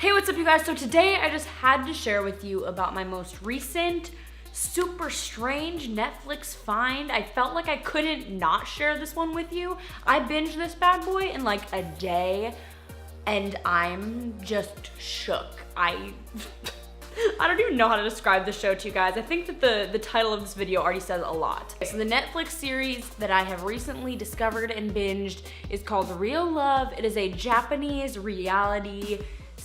Hey, what's up you guys? So today I just had to share with you about my most recent super strange Netflix find. I felt like I couldn't not share this one with you. I binged this bad boy in like a day and I'm just shook. I don't even know how to describe the show to you guys. I think that the title of this video already says a lot. So the Netflix series that I have recently discovered and binged is called Real Love. It is a Japanese reality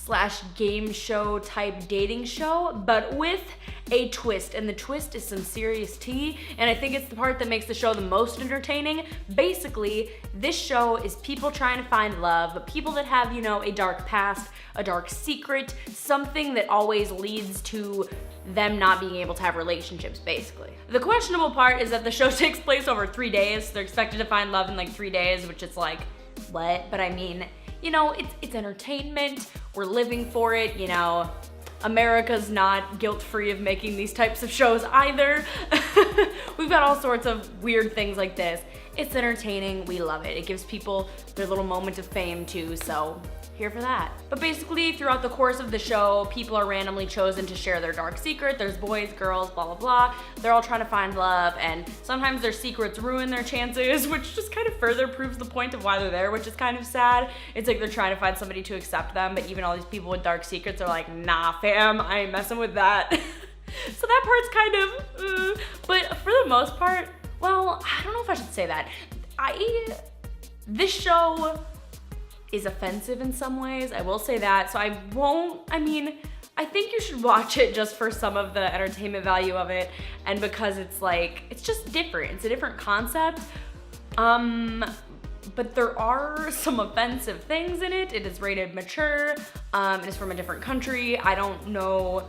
/ game show type dating show, but with a twist, and the twist is some serious tea, and I think it's the part that makes the show the most entertaining. Basically, this show is people trying to find love, but people that have, you know, a dark past, a dark secret, something that always leads to them not being able to have relationships, basically. The questionable part is that the show takes place over 3 days. They're expected to find love in like 3 days, which is like, what? But I mean, you know, it's entertainment. We're living for it, you know. America's not guilt-free of making these types of shows either. We've got all sorts of weird things like this. It's entertaining, we love it. It gives people their little moment of fame too, so here for that. But basically, throughout the course of the show, people are randomly chosen to share their dark secret. There's boys, girls, blah, blah, blah. They're all trying to find love, and sometimes their secrets ruin their chances, which just kind of further proves the point of why they're there, which is kind of sad. It's like they're trying to find somebody to accept them, but even all these people with dark secrets are like, nah, fam, I ain't messing with that. So that part's kind of, but for the most part, well, I don't know if I should say that. This show is offensive in some ways, I will say that, so I think you should watch it just for some of the entertainment value of it, and because it's like, it's just different, it's a different concept, but there are some offensive things in it. It is rated mature, it is from a different country, I don't know,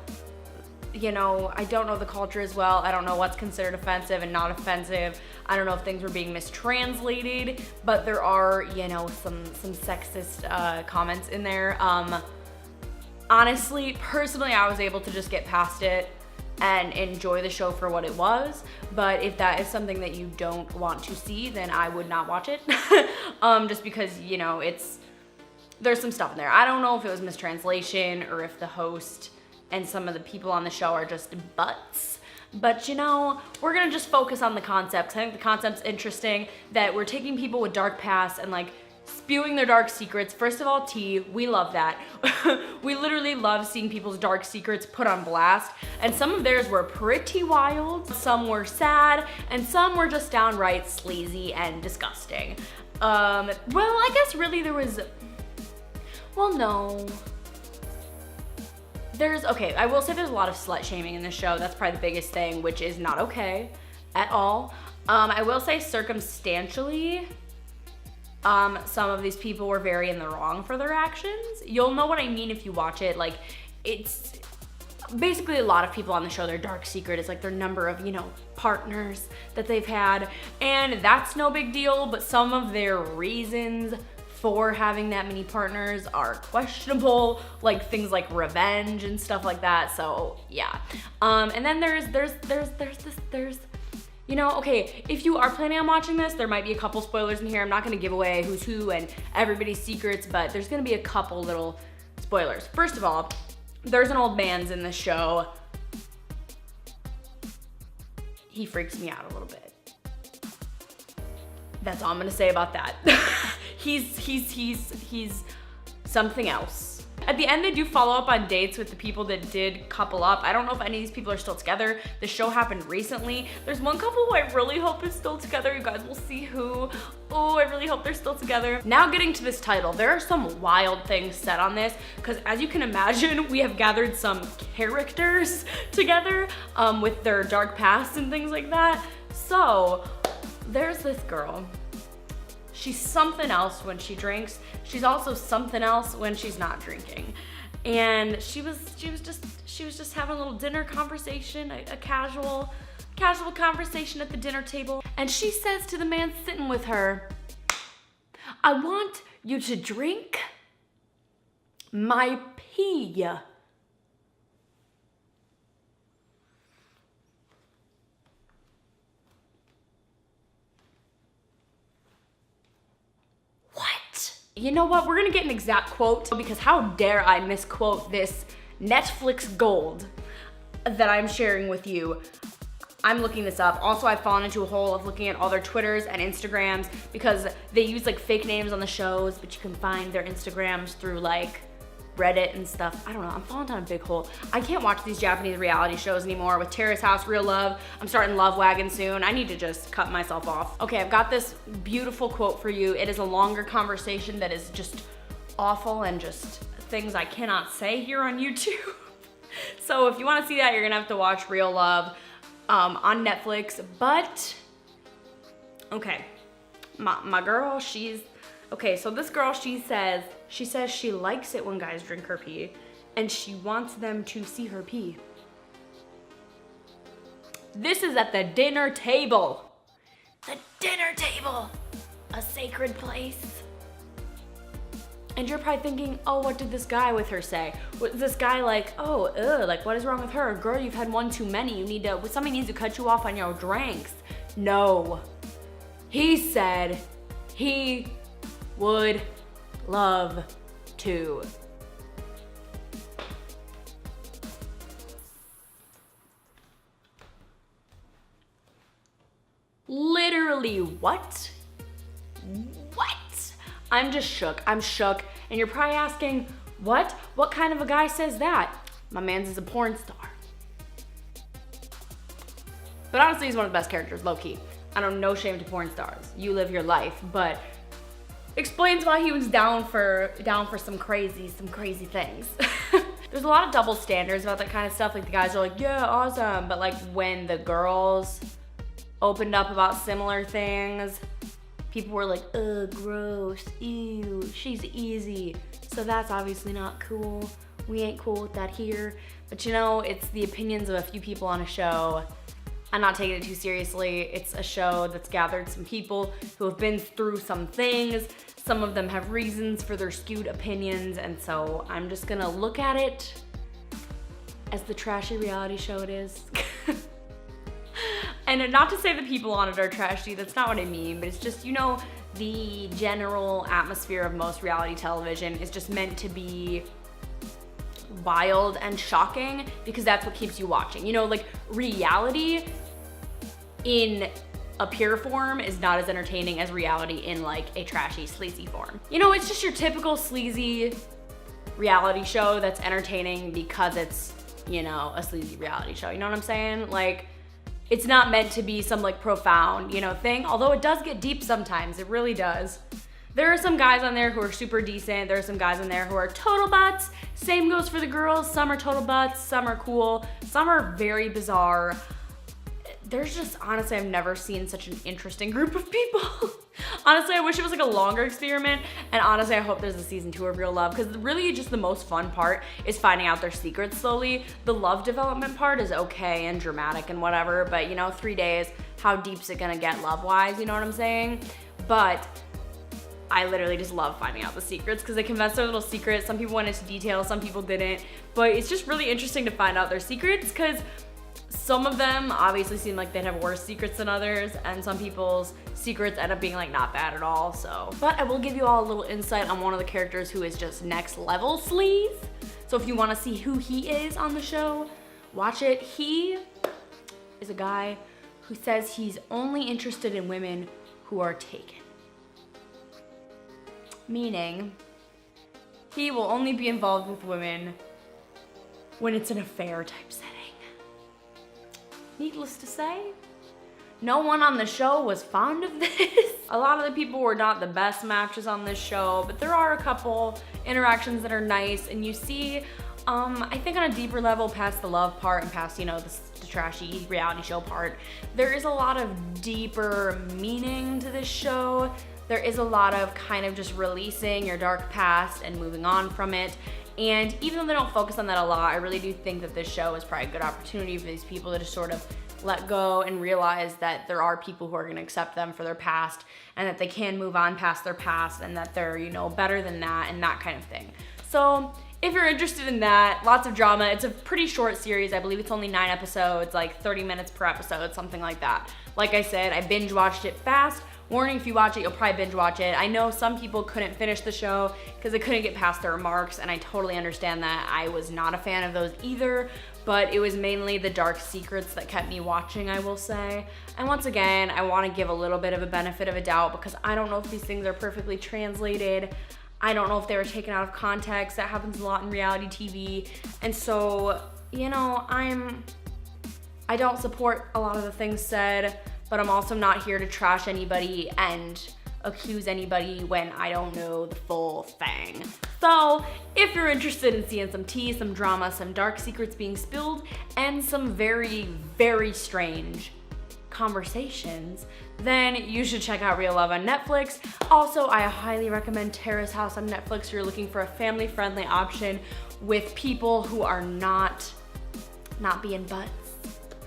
you know, I don't know the culture as well. I don't know what's considered offensive and not offensive. I don't know if things were being mistranslated, but there are, you know, some sexist comments in there. Honestly, personally, I was able to just get past it and enjoy the show for what it was. But if that is something that you don't want to see, then I would not watch it. Just because, you know, there's some stuff in there. I don't know if it was mistranslation or if the host and some of the people on the show are just butts. But you know, we're gonna just focus on the concept. I think the concept's interesting, that we're taking people with dark pasts and like spewing their dark secrets. First of all, tea, we love that. We literally love seeing people's dark secrets put on blast. And some of theirs were pretty wild, some were sad, and some were just downright sleazy and disgusting. Well, I guess really there was, well, no. Okay, I will say there's a lot of slut shaming in this show. That's probably the biggest thing, which is not okay at all. I will say circumstantially, some of these people were very in the wrong for their actions. You'll know what I mean if you watch it. Like, it's basically a lot of people on the show, their dark secret is like their number of, you know, partners that they've had. And that's no big deal, but some of their reasons for having that many partners are questionable, like things like revenge and stuff like that. So yeah, and then there's you know, okay, if you are planning on watching this, there might be a couple spoilers in here. I'm not gonna give away who's who and everybody's secrets, but there's gonna be a couple little spoilers. First of all, there's an old man's in the show. He freaks me out a little bit. That's all I'm gonna say about that. He's something else. At the end, they do follow up on dates with the people that did couple up. I don't know if any of these people are still together. The show happened recently. There's one couple who I really hope is still together. You guys will see who. Oh, I really hope they're still together. Now getting to this title, there are some wild things said on this, because as you can imagine, we have gathered some characters together with their dark past and things like that. So there's this girl. She's something else when she drinks. She's also something else when she's not drinking. And she was just having a little dinner conversation, a casual conversation at the dinner table. And she says to the man sitting with her, "I want you to drink my pee." You know what? We're gonna get an exact quote because how dare I misquote this Netflix gold that I'm sharing with you. I'm looking this up. Also, I've fallen into a hole of looking at all their Twitters and Instagrams because they use like fake names on the shows, but you can find their Instagrams through like Reddit and stuff. I don't know, I'm falling down a big hole. I can't watch these Japanese reality shows anymore with Terrace House, Real Love. I'm starting Love Wagon soon. I need to just cut myself off. Okay, I've got this beautiful quote for you. It is a longer conversation that is just awful and just things I cannot say here on YouTube. So if you wanna see that, you're gonna have to watch Real Love on Netflix. But, okay, my girl, okay, so this girl, she says she likes it when guys drink her pee and she wants them to see her pee. This is at the dinner table. The dinner table, a sacred place. And you're probably thinking, oh, what did this guy with her say? Was this guy like, oh, like what is wrong with her? Girl, you've had one too many. Somebody needs to cut you off on your drinks. No, he said he would love to. Literally, what? What? I'm just shook. I'm shook. And you're probably asking, what? What kind of a guy says that? My man's is a porn star. But honestly, he's one of the best characters, low-key. I don't know, shame to porn stars. You live your life, but explains why he was down for some crazy things. There's a lot of double standards about that kind of stuff. Like the guys are like, yeah, awesome. But like when the girls opened up about similar things, people were like, ugh, gross, ew, she's easy. So that's obviously not cool. We ain't cool with that here. But you know, it's the opinions of a few people on a show. I'm not taking it too seriously. It's a show that's gathered some people who have been through some things. Some of them have reasons for their skewed opinions, and so I'm just gonna look at it as the trashy reality show it is. And not to say the people on it are trashy, that's not what I mean, but it's just, you know, the general atmosphere of most reality television is just meant to be wild and shocking because that's what keeps you watching. You know, like reality in a pure form is not as entertaining as reality in like a trashy, sleazy form. You know, it's just your typical sleazy reality show that's entertaining because it's, you know, a sleazy reality show. You know what I'm saying? Like, it's not meant to be some like profound, you know, thing, although it does get deep sometimes, it really does. There are some guys on there who are super decent. There are some guys on there who are total butts. Same goes for the girls. Some are total butts, some are cool, some are very bizarre. There's just, honestly, I've never seen such an interesting group of people. Honestly, I wish it was like a longer experiment. And honestly, I hope there's a season 2 of Real Love because really just the most fun part is finding out their secrets slowly. The love development part is okay and dramatic and whatever, but you know, 3 days, how deep's it gonna get love-wise, you know what I'm saying? But I literally just love finding out the secrets because they confess their little secrets. Some people went into detail, some people didn't, but it's just really interesting to find out their secrets because some of them obviously seem like they'd have worse secrets than others, and some people's secrets end up being like not bad at all, so. But I will give you all a little insight on one of the characters who is just next level sleaze. So if you wanna see who he is on the show, watch it. He is a guy who says he's only interested in women who are taken. Meaning, he will only be involved with women when it's an affair type setting. Needless to say, no one on the show was fond of this. A lot of the people were not the best matches on this show, but there are a couple interactions that are nice, and you see, I think on a deeper level, past the love part and past, you know, the trashy reality show part, there is a lot of deeper meaning to this show. There is a lot of kind of just releasing your dark past and moving on from it. And even though they don't focus on that a lot, I really do think that this show is probably a good opportunity for these people to just sort of let go and realize that there are people who are gonna accept them for their past and that they can move on past their past and that they're, you know, better than that and that kind of thing. So if you're interested in that, lots of drama. It's a pretty short series. I believe it's only 9 episodes, like 30 minutes per episode, something like that. Like I said, I binge watched it fast, Warning, if you watch it, you'll probably binge watch it. I know some people couldn't finish the show because they couldn't get past the remarks, and I totally understand that. I was not a fan of those either, but it was mainly the dark secrets that kept me watching, I will say. And once again, I want to give a little bit of a benefit of a doubt because I don't know if these things are perfectly translated. I don't know if they were taken out of context. That happens a lot in reality TV. And so, you know, I don't support a lot of the things said, but I'm also not here to trash anybody and accuse anybody when I don't know the full thing. So, if you're interested in seeing some tea, some drama, some dark secrets being spilled, and some very, very strange conversations, then you should check out Real Love on Netflix. Also, I highly recommend Terrace House on Netflix if you're looking for a family-friendly option with people who are not being butts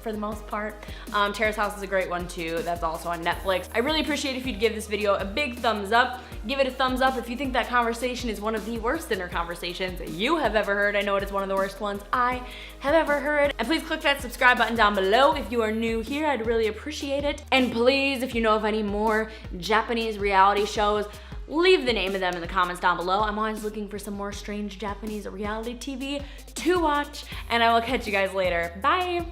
for the most part. Terrace House is a great one too. That's also on Netflix. I really appreciate if you'd give this video a big thumbs up. Give it a thumbs up if you think that conversation is one of the worst dinner conversations you have ever heard. I know it is one of the worst ones I have ever heard. And please click that subscribe button down below if you are new here. I'd really appreciate it. And please, if you know of any more Japanese reality shows, leave the name of them in the comments down below. I'm always looking for some more strange Japanese reality TV to watch, and I will catch you guys later. Bye.